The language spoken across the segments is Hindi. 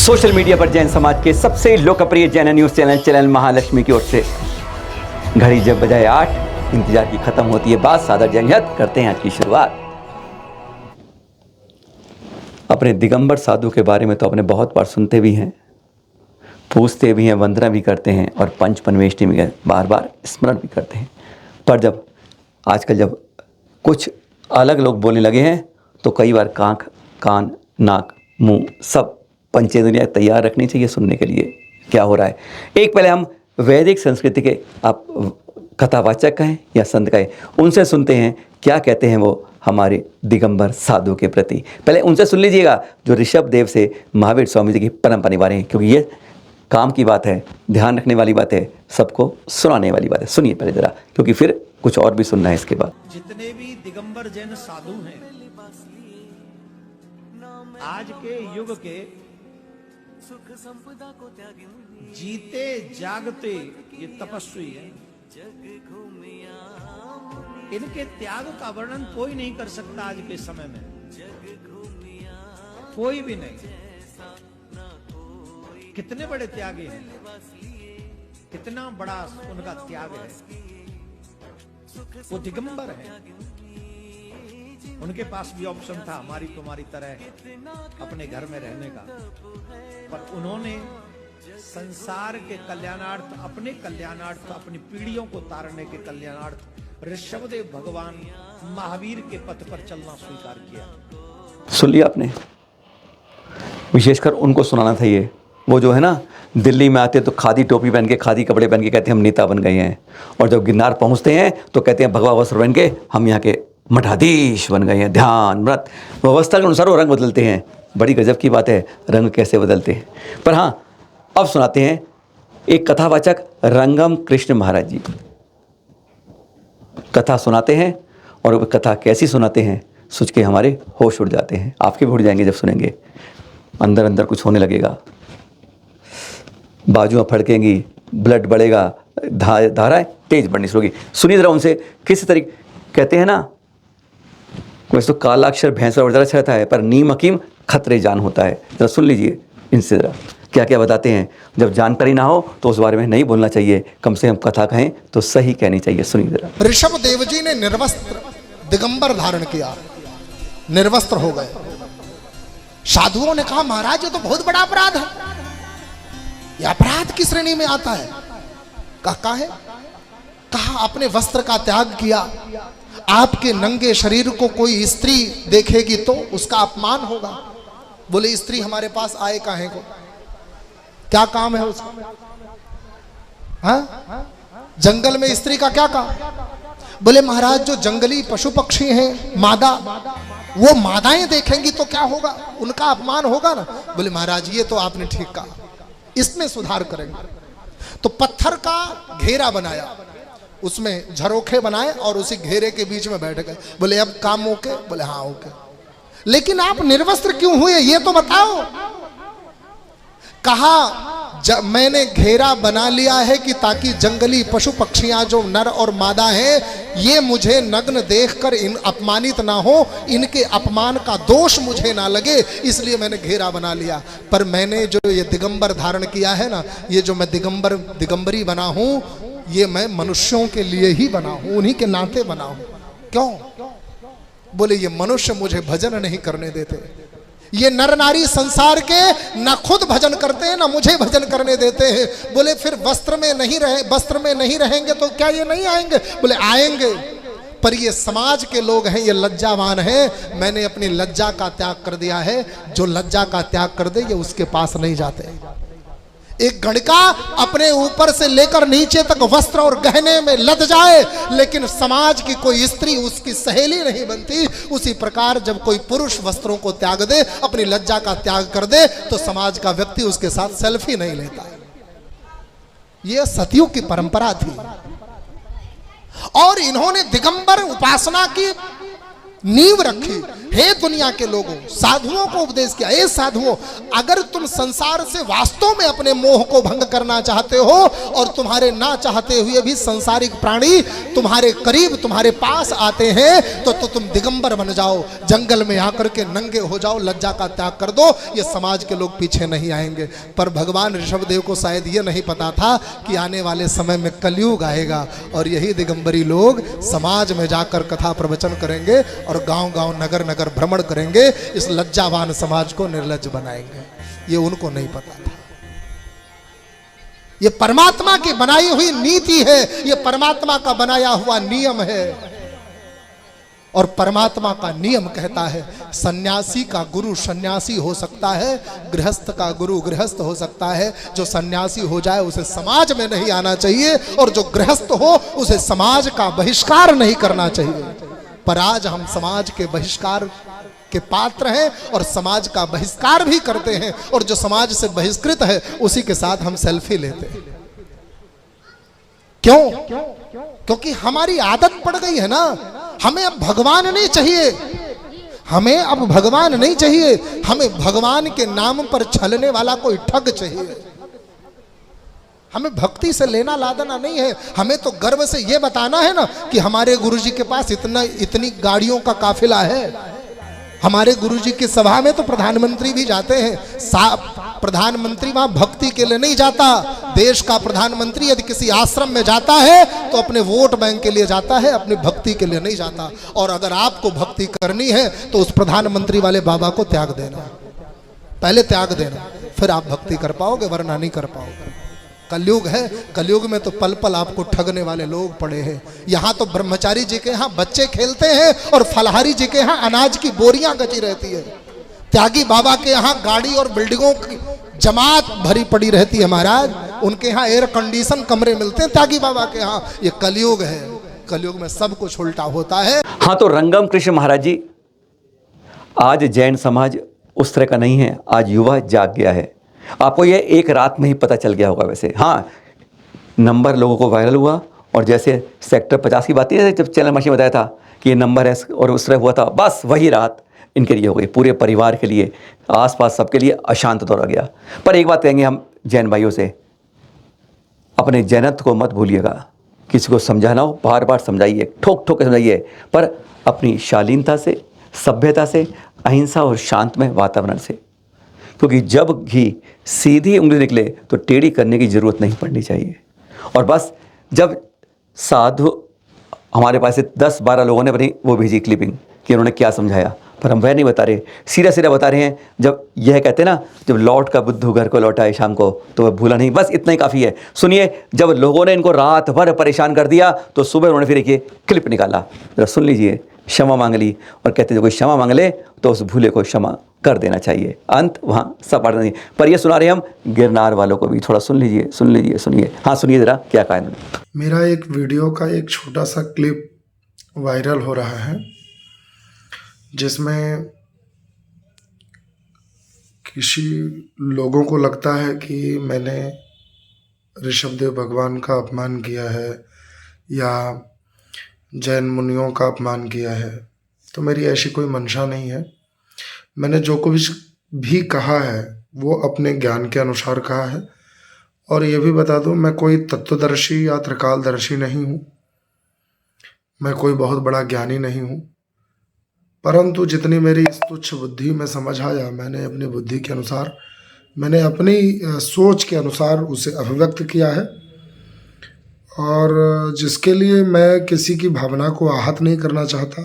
सोशल मीडिया पर जैन समाज के सबसे लोकप्रिय जैन न्यूज़ चैनल महालक्ष्मी की ओर से घड़ी जब बजाए 8, इंतजार की खत्म होती है बात, सादर जंगत करते हैं आज की शुरुआत। अपने दिगंबर साधु के बारे में तो अपने बहुत बार सुनते भी हैं, पूछते भी हैं, वंदना भी करते हैं और पंच परमेष्टि में बार बार स्मरण भी करते हैं। पर जब आजकल जब कुछ अलग लोग बोलने लगे हैं तो कई बार आँख, कान, नाक, मुंह सब पंचेंद्रियाँ तैयार रखनी चाहिए सुनने के लिए क्या हो रहा है। एक पहले हम वैदिक संस्कृति के आप कथावाचक कहें या संत कहें, उनसे सुनते हैं क्या कहते हैं वो हमारे दिगंबर साधु के प्रति। पहले उनसे सुन लीजिएगा जो ऋषभ देव से महावीर स्वामी जी की परम परिवार हैं, क्योंकि ये काम की बात है, ध्यान रखने वाली बात है, सबको सुनाने वाली बात है। सुनिए पहले जरा, क्योंकि फिर कुछ और भी सुनना है इसके बाद। जितने भी दिगंबर जैन साधु हैं आज के युग के जीते जागते ये तपस्वी है, इनके त्याग का वर्णन कोई नहीं कर सकता आज के समय में, कोई भी नहीं। कितने बड़े त्यागी हैं, कितना बड़ा उनका त्याग है। वो दिगंबर है, उनके पास भी ऑप्शन था हमारी तुम्हारी तरह अपने घर में रहने का, पर उन्होंने संसार के कल्याणार्थ, अपने कल्याणार्थ, अपनी पीढ़ियों को तारने के कल्याणार्थ ऋषभदेव भगवान महावीर के पथ पर चलना स्वीकार किया। सुन लिया आपने, विशेषकर उनको सुनाना था ये। वो जो है ना, दिल्ली में आते तो खादी टोपी पहन के, खादी कपड़े पहन के कहते हैं हम नेता बन गए हैं, और जब गिरनार पहुंचते हैं तो कहते हैं भगवा वस्त्र पहन के हम यहाँ के मठाधीश बन गए हैं। ध्यान व्रत व्यवस्था के अनुसार वो रंग बदलते हैं। बड़ी गजब की बात है, रंग कैसे बदलते हैं। पर हाँ, अब सुनाते हैं एक कथावाचक रंगम कृष्ण महाराज जी कथा सुनाते हैं, और वो कथा कैसी सुनाते हैं सोच के हमारे होश उड़ जाते हैं। आपके भी उड़ जाएंगे जब सुनेंगे, अंदर अंदर कुछ होने लगेगा, बाजुआं फड़केंगी, ब्लड बढ़ेगा, धाराएं तेज बढ़नी शुरू होगी। सुनिए जरा उनसे किस तरीके कहते हैं ना, वैसे तो कालाक्षर भैंसा और अच्छा रहता है, पर नीम हकीम खतरे जान होता है। जरा सुन लीजिए इनसे जरा क्या क्या बताते हैं। जब जानकारी ना हो तो उस बारे में नहीं बोलना चाहिए, कम से कम कथा कहें तो सही कहनी चाहिए। सुनिए जरा। ऋषभ देव जी ने निर्वस्त्र दिगंबर धारण किया, निर्वस्त्र हो गए। साधुओं ने कहा महाराज ये तो बहुत बड़ा अपराध है, यह अपराध की श्रेणी में आता है। कहा है, कहा अपने वस्त्र का त्याग किया, आपके नंगे शरीर को कोई स्त्री देखेगी तो उसका अपमान होगा। बोले स्त्री हमारे पास आए काहे को, क्या काम है उसका? हाँ, जंगल में स्त्री का क्या काम? बोले महाराज जो जंगली पशु पक्षी हैं, मादा, वो मादाएं देखेंगी तो क्या होगा, उनका अपमान होगा ना। बोले महाराज ये तो आपने ठीक कहा, इसमें सुधार करेंगे। तो पत्थर का घेरा बनाया, उसमें झरोखे बनाए और उसी घेरे के बीच में बैठ गए। बोले अब काम ओके? बोले हाँ ओके। लेकिन आप निर्वस्त्र क्यों हुए ये तो बताओ। कहा जब मैंने घेरा बना लिया है कि ताकि जंगली पशु पक्षियां जो नर और मादा हैं ये मुझे नग्न देखकर इन अपमानित ना हो, इनके अपमान का दोष मुझे ना लगे, इसलिए मैंने घेरा बना लिया। पर मैंने जो ये दिगंबर धारण किया है ना, ये जो मैं दिगंबरी बना हूं, ये मैं मनुष्यों के लिए ही बना हूं, उन्हीं के नाते बना हूं। क्यों? बोले ये मनुष्य मुझे भजन नहीं करने देते, ये नर नारी संसार के न खुद भजन करते हैं ना मुझे भजन करने देते हैं। बोले फिर वस्त्र में नहीं रहेंगे तो क्या ये नहीं आएंगे? बोले आएंगे, पर ये समाज के लोग हैं, ये लज्जावान हैं। मैंने अपनी लज्जा का त्याग कर दिया है, जो लज्जा का त्याग कर दे ये उसके पास नहीं जाते। एक गणिका अपने ऊपर से लेकर नीचे तक वस्त्र और गहने में लद जाए, लेकिन समाज की कोई स्त्री उसकी सहेली नहीं बनती। उसी प्रकार जब कोई पुरुष वस्त्रों को त्याग दे, अपनी लज्जा का त्याग कर दे, तो समाज का व्यक्ति उसके साथ सेल्फी नहीं लेता। यह सतयुग की परंपरा थी, और इन्होंने दिगंबर उपासना की नींव रखी। हे दुनिया के लोगों, साधुओं को उपदेश किया, हे साधुओं, अगर तुम संसार से वास्तव में अपने मोह को भंग करना चाहते हो और तुम्हारे ना चाहते हुए भी संसारिक प्राणी तुम्हारे करीब, तुम्हारे पास आते हैं, तो तुम दिगंबर बन जाओ, जंगल में आकर के नंगे हो जाओ, लज्जा का त्याग कर दो, ये समाज के लोग पीछे नहीं आएंगे। पर भगवान ऋषभदेव को शायद ये नहीं पता था कि आने वाले समय में कलयुग आएगा और यही दिगंबरी लोग समाज में जाकर कथा प्रवचन करेंगे और गांव-गांव, नगर-नगर भ्रमण करेंगे, इस लज्जावान समाज को निर्लज्ज बनाएंगे। ये उनको नहीं पता था। ये परमात्मा की बनाई हुई नीति है, ये परमात्मा का बनाया हुआ नियम है। और परमात्मा का नियम कहता है सन्यासी का गुरु सन्यासी हो सकता है, गृहस्थ का गुरु गृहस्थ हो सकता है। जो सन्यासी हो जाए उसे समाज में नहीं आना चाहिए और जो गृहस्थ हो उसे समाज का बहिष्कार नहीं करना चाहिए। पर आज हम समाज के बहिष्कार के पात्र हैं और समाज का बहिष्कार भी करते हैं, और जो समाज से बहिष्कृत है उसी के साथ हम सेल्फी लेते हैं। क्यों? क्योंकि हमारी आदत पड़ गई है ना। हमें अब भगवान नहीं चाहिए, हमें अब भगवान नहीं चाहिए, हमें भगवान के नाम पर छलने वाला कोई ठग चाहिए। हमें भक्ति से लेना लादना नहीं है, हमें तो गर्व से यह बताना है ना कि हमारे गुरुजी के पास इतनी गाड़ियों का काफिला है। हमारे गुरुजी की सभा में तो प्रधानमंत्री भी जाते हैं। प्रधानमंत्री वहां भक्ति के लिए नहीं जाता। देश का प्रधानमंत्री यदि किसी आश्रम में जाता है तो अपने वोट बैंक के लिए जाता है, अपनी भक्ति के लिए नहीं जाता। और अगर आपको भक्ति करनी है तो उस प्रधानमंत्री वाले बाबा को त्याग देना, पहले त्याग देना, फिर आप भक्ति कर पाओगे, वरना नहीं कर पाओगे। कलयुग है, कलयुग में तो पल पल आपको ठगने वाले लोग पड़े हैं। यहाँ तो ब्रह्मचारी जी के यहाँ बच्चे खेलते हैं और फलहारी जी के यहाँ अनाज की बोरियां गची रहती है। त्यागी बाबा के यहाँ गाड़ी और बिल्डिंगों की जमात भरी पड़ी रहती है महाराज। उनके यहाँ एयर कंडीशन कमरे मिलते हैं त्यागी बाबा के यहाँ। ये कलयुग है, कलयुग में सब कुछ उल्टा होता है। हाँ, तो रंगम कृष्ण महाराज जी, आज जैन समाज उस तरह का नहीं है। आज युवा जाग गया है। आपको ये एक रात में ही पता चल गया होगा। वैसे हाँ, नंबर लोगों को वायरल हुआ, और जैसे सेक्टर 50 की बात है, जब चैनल मशीन बताया था कि ये नंबर है और उस तरह हुआ था, बस वही रात इनके लिए हो गई, पूरे परिवार के लिए, आसपास सबके लिए अशांत दौर आ गया। पर एक बात कहेंगे हम जैन भाइयों से, अपने जैनत्व को मत भूलिएगा। किसी को समझाना हो बार बार समझाइए, ठोक ठोक के समझाइए, पर अपनी शालीनता से, सभ्यता से, अहिंसा और शांतमय वातावरण से। क्योंकि जब भी सीधी उंगली निकले तो टेढ़ी करने की ज़रूरत नहीं पड़नी चाहिए। और बस जब साधु, हमारे पास से 10-12 लोगों ने अपनी वो भेजी क्लिपिंग कि उन्होंने क्या समझाया, पर हम वह नहीं बता रहे, सीधा सीधा बता रहे हैं। जब यह कहते हैं ना, जब लौट का बुद्धू घर को लौटा है शाम को, तो वह भूला नहीं, बस इतना ही काफ़ी है। सुनिए, जब लोगों ने इनको रात भर परेशान कर दिया तो सुबह उन्होंने फिर एक क्लिप निकाला, जरा सुन लीजिए। क्षमा मांग ली और कहते हैं कोई क्षमा मांग ले तो उस भूले को क्षमा कर देना चाहिए। अंत वहाँ सब पढ़ नहीं। पर ये सुना रहे हम गिरनार वालों को भी, थोड़ा सुन लीजिए, सुन लीजिए, सुनिए। हाँ, सुनिए ज़रा क्या कहा इन्होंने। मेरा एक वीडियो का एक छोटा सा क्लिप वायरल हो रहा है, जिसमें किसी लोगों को लगता है कि मैंने ऋषभदेव भगवान का अपमान किया है या जैन मुनियों का अपमान किया है। तो मेरी ऐसी कोई मंशा नहीं है। मैंने जो कुछ भी कहा है वो अपने ज्ञान के अनुसार कहा है। और ये भी बता दूं, मैं कोई तत्वदर्शी या त्रिकालदर्शी नहीं हूँ, मैं कोई बहुत बड़ा ज्ञानी नहीं हूँ, परंतु जितनी मेरी इस तुच्छ बुद्धि में समझ आया, मैंने अपनी बुद्धि के अनुसार, मैंने अपनी सोच के अनुसार उसे अभिव्यक्त किया है। और जिसके लिए मैं किसी की भावना को आहत नहीं करना चाहता।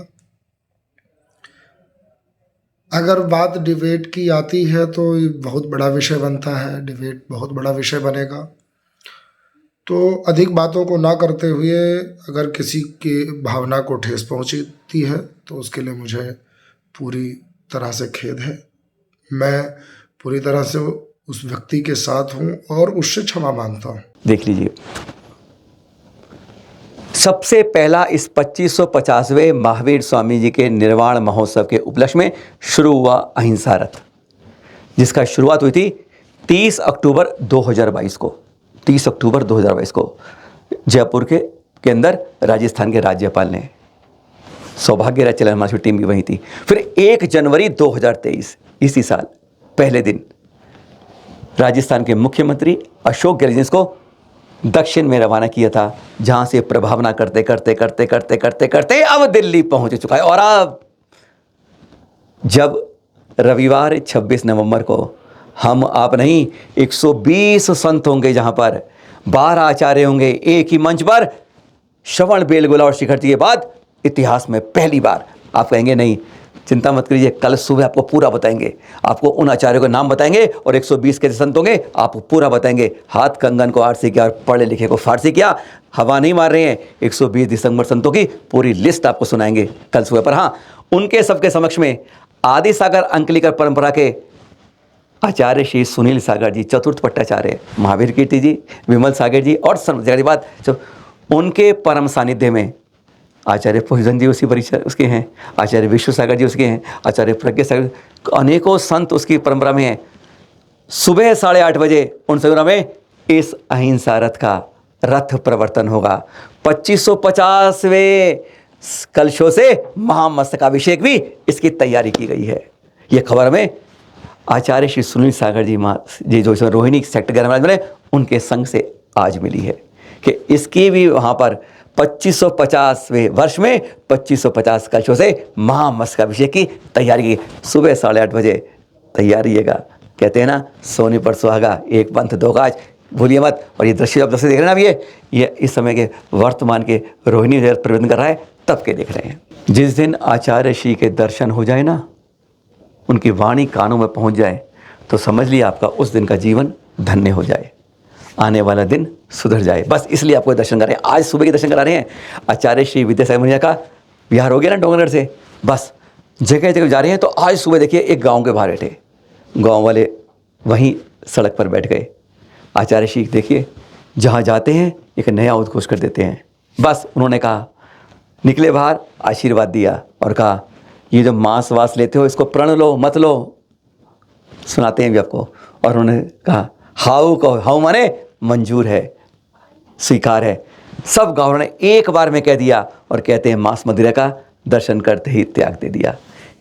अगर बात डिबेट की आती है तो बहुत बड़ा विषय बनता है, डिबेट बहुत बड़ा विषय बनेगा। तो अधिक बातों को ना करते हुए अगर किसी की भावना को ठेस पहुंचती है तो उसके लिए मुझे पूरी तरह से खेद है। मैं पूरी तरह से उस व्यक्ति के साथ हूं और उससे क्षमा मांगता हूं। देख लीजिए, सबसे पहला इस 2550वें महावीर स्वामी जी के निर्वाण महोत्सव के उपलक्ष्य में शुरू हुआ अहिंसा रथ, जिसका शुरुआत हुई थी 30 अक्टूबर 2022 को। 30 अक्टूबर 2022 को जयपुर के अंदर राजस्थान के राज्यपाल ने, सौभाग्य राज चलन हमारी टीम भी वहीं थी। फिर 1 जनवरी 2023 इसी साल पहले दिन राजस्थान के मुख्यमंत्री अशोक गहलोत ने इसको दक्षिण में रवाना किया था, जहां से प्रभावना करते करते करते करते करते करते अब दिल्ली पहुंच चुका है। और अब जब रविवार 26 नवंबर को हम आप नहीं 120 संत होंगे, जहां पर 12 आचार्य होंगे एक ही मंच पर, श्रवण बेलगोला और शिखर जी के बाद इतिहास में पहली बार आप कहेंगे नहीं चिंता मत करिए, कल सुबह आपको पूरा बताएंगे, आपको उन आचार्यों के नाम बताएंगे और 120 के संत होंगे, आपको पूरा बताएंगे। हाथ कंगन को आरसी किया और पढ़े लिखे को फारसी किया, हवा नहीं मार रहे हैं। 120 दिसंबर संतों की पूरी लिस्ट आपको सुनाएंगे कल सुबह पर। हाँ, उनके सबके समक्ष में आदि सागर अंकलिकर परंपरा के आचार्य श्री सुनील सागर जी, चतुर्थ पट्टाचार्य, महावीर कीर्ति जी, विमल सागर जी और जगह बात जो उनके परम सानिध्य में आचार्य पूजन जी उसी परिचय उसके हैं, आचार्य विश्व सागर जी उसके हैं, आचार्य प्रज्ञा सागर, अनेकों संत उसकी परंपरा में हैं। सुबह 8:30 बजे उन सगुना में इस अहिंसा रथ का रथ प्रवर्तन होगा। 2550वें कलशों से महामस्तकाभिषेक भी इसकी तैयारी की गई है। ये खबर हमें आचार्य श्री सुनील सागर जी जो रोहिणी सेक्टर 11 में मिले उनके संग से आज मिली है कि इसकी भी वहाँ पर 2550वें वर्ष में 2550 कलशों से महामस्तकाभिषेक की तैयारी की। सुबह 8:30 बजे तैयार रहिएगा। कहते हैं ना सोने पर सुहागा, एक पंथ दो काज, भूलिए मत। और ये दृश्य जब दृश्य देख रहे हैं ना, ये इस समय के वर्तमान के रोहिणी प्रबंधन कर रहा है तब के देख रहे हैं। जिस दिन आचार्य श्री के दर्शन हो जाए ना, उनकी वाणी कानों में पहुंच जाए, तो समझ लिया आपका उस दिन का जीवन धन्य हो जाए, आने वाला दिन सुधर जाए। बस इसलिए आपको दर्शन कर रहे हैं। आज सुबह के दर्शन करा रहे हैं। आचार्य श्री विद्यासागर मुनिया का बिहार हो गया ना डोंगरगढ़ से, बस जगह जगह जा रहे हैं। तो आज सुबह देखिए एक गांव के बाहर बैठे, गांव वाले वहीं सड़क पर बैठ गए। आचार्य श्री देखिए जहाँ जाते हैं एक नया उद्घोष कर देते हैं। बस उन्होंने कहा, निकले बाहर, आशीर्वाद दिया और कहा ये जो मांस वास लेते हो इसको प्रण लो मत लो, सुनाते हैं भी आपको। और उन्होंने कहा हाउ कहो, हाउ माने मंजूर है, स्वीकार है। सब गाँव ने एक बार में कह दिया और कहते हैं मांस मदिरा का दर्शन करते ही त्याग दे दिया।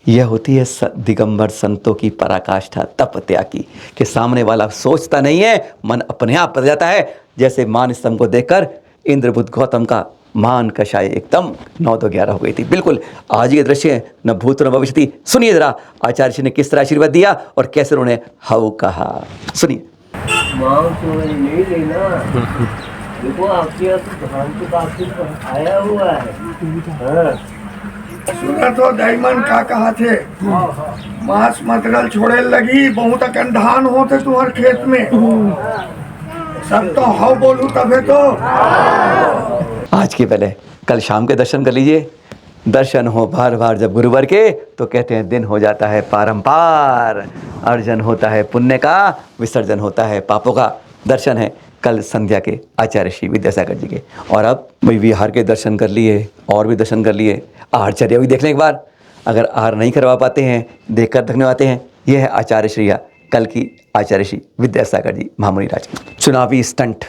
यह होती है दिगंबर संतों की पराकाष्ठा, तप त्याग की, कि सामने वाला सोचता नहीं है, मन अपने आप बदल जाता है। जैसे मान स्तंभ को देखकर इंद्रबुद्ध गौतम का मान कषाय एकदम 9 तो 11 हो गई थी। बिल्कुल आज ये दृश्य न भूत न भविष्य थी। सुनिए जरा आचार्य जी ने किस तरह आशीर्वाद दिया और कैसे उन्होंने हाउ कहा, सुनिए। नहीं लेना, देखो आपके यहाँ तो धान तो काफी आया हुआ है। हाँ। सुना तो डायमंड का कहा थे, मांस मटरल छोड़े लगी, बहुत अकन धान होते तुम्हार खेत में, सब तो हाउ बोलू तबे तो। आज के पहले कल शाम के दर्शन कर लीजिए। दर्शन हो बार बार जब गुरुवार के, तो कहते हैं दिन हो जाता है पारंपार, अर्जन होता है पुण्य का, विसर्जन होता है पापों का। दर्शन है कल संध्या के आचार्य श्री विद्यासागर जी के। और अब विहार के दर्शन कर लिए और भी दर्शन कर लिए, आहारचर्या भी देख लें एक बार। अगर आहार नहीं करवा पाते हैं, देख कर देखने आते हैं। यह है आचार्य श्री कल की आचार्य श्री विद्यासागर जी महामुनि राज की। चुनावी स्टंट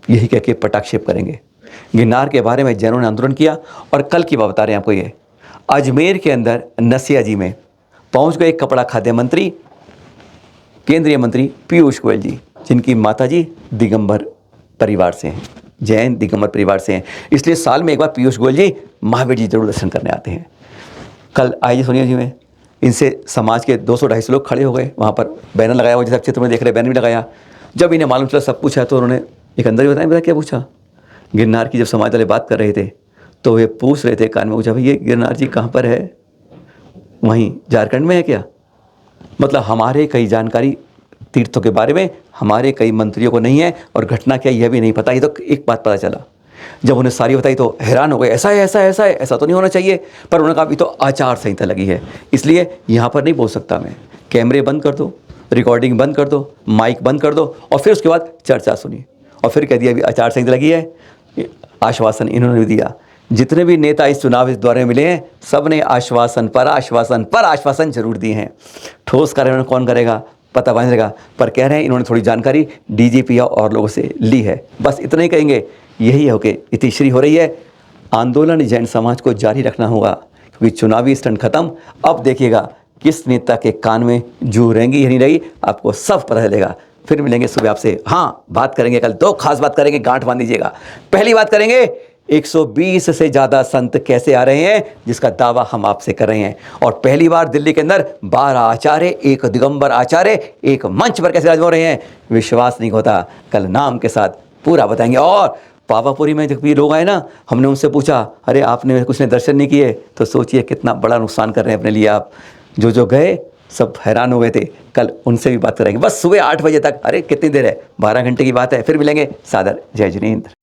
यही कह के पटाक्षेप करेंगे। गिरनार के बारे में जैनों ने आंदोलन किया और कल की बात बता रहे हैं आपको। ये अजमेर के अंदर नसिया जी में पहुंच गए कपड़ा खाद्य मंत्री, केंद्रीय मंत्री पीयूष गोयल जी, जिनकी माताजी दिगंबर परिवार से हैं, जैन दिगंबर परिवार से हैं। इसलिए साल में एक बार पीयूष गोयल जी महावीर जी जरूर दर्शन करने आते हैं। कल आइए सोनिया जी में इनसे समाज के 200-250 लोग खड़े हो गए। वहाँ पर बैनर लगाया हुआ, जैसे चित्र में देख रहे बैनर भी लगाया। जब इन्हें मालूम चला सब कुछ है, तो उन्होंने एक अंदर ही बताया क्या पूछा। गिरनार की जब समाज वाले बात कर रहे थे तो वे पूछ रहे थे कान में, पूछा भाई ये गिरनार जी कहाँ पर है, वहीं झारखंड में है क्या? मतलब हमारे कई जानकारी तीर्थों के बारे में हमारे कई मंत्रियों को नहीं है और घटना क्या यह भी नहीं पता। ये तो एक बात पता चला, जब उन्हें सारी बताई तो हैरान हो गए, ऐसा है ऐसा है ऐसा है, ऐसा तो नहीं होना चाहिए। पर उन्होंने कहा अभी तो आचार संहिता लगी है, इसलिए यहाँ पर नहीं बोल सकता मैं। कैमरे बंद कर दो, रिकॉर्डिंग बंद कर दो, माइक बंद कर दो और फिर उसके बाद चर्चा सुनिए। और फिर कह दिया अभी आचार संहिता लगी है। आश्वासन इन्होंने भी दिया। जितने भी नेता इस चुनाव इस दौरे में मिले हैं, सब ने आश्वासन पर आश्वासन पर आश्वासन जरूर दिए हैं। ठोस कार्य कौन करेगा पता बन जाएगा, पर कह रहे हैं इन्होंने थोड़ी जानकारी डीजीपी और लोगों से ली है। बस इतना ही कहेंगे। यही है कि इतिश्री हो रही है। आंदोलन जैन समाज को जारी रखना होगा, क्योंकि चुनावी स्टंट खत्म। अब देखिएगा किस नेता के कान में जू रहेंगी या नहीं रहेगी, आपको सब पता चलेगा। फिर मिलेंगे सुबह आपसे। हाँ, बात करेंगे कल 2 खास बात करेंगे, गांठ बांध दीजिएगा। पहली बात करेंगे 120 से ज़्यादा संत कैसे आ रहे हैं, जिसका दावा हम आपसे कर रहे हैं। और पहली बार दिल्ली के अंदर 12 आचार्य, एक दिगंबर आचार्य एक मंच पर कैसे राज हो रहे हैं, विश्वास नहीं होता। कल नाम के साथ पूरा बताएंगे। और पावापुरी में जब भी लोग आए ना, हमने उनसे पूछा, अरे आपने कुछ ने दर्शन नहीं किए, तो सोचिए कितना बड़ा नुकसान कर रहे हैं अपने लिए आप। जो गए सब हैरान हो गए थे। कल उनसे भी बात करेंगे बस सुबह 8 बजे तक। अरे कितनी देर है, 12 घंटे की बात है। फिर मिलेंगे। सादर जय जिनेंद्र।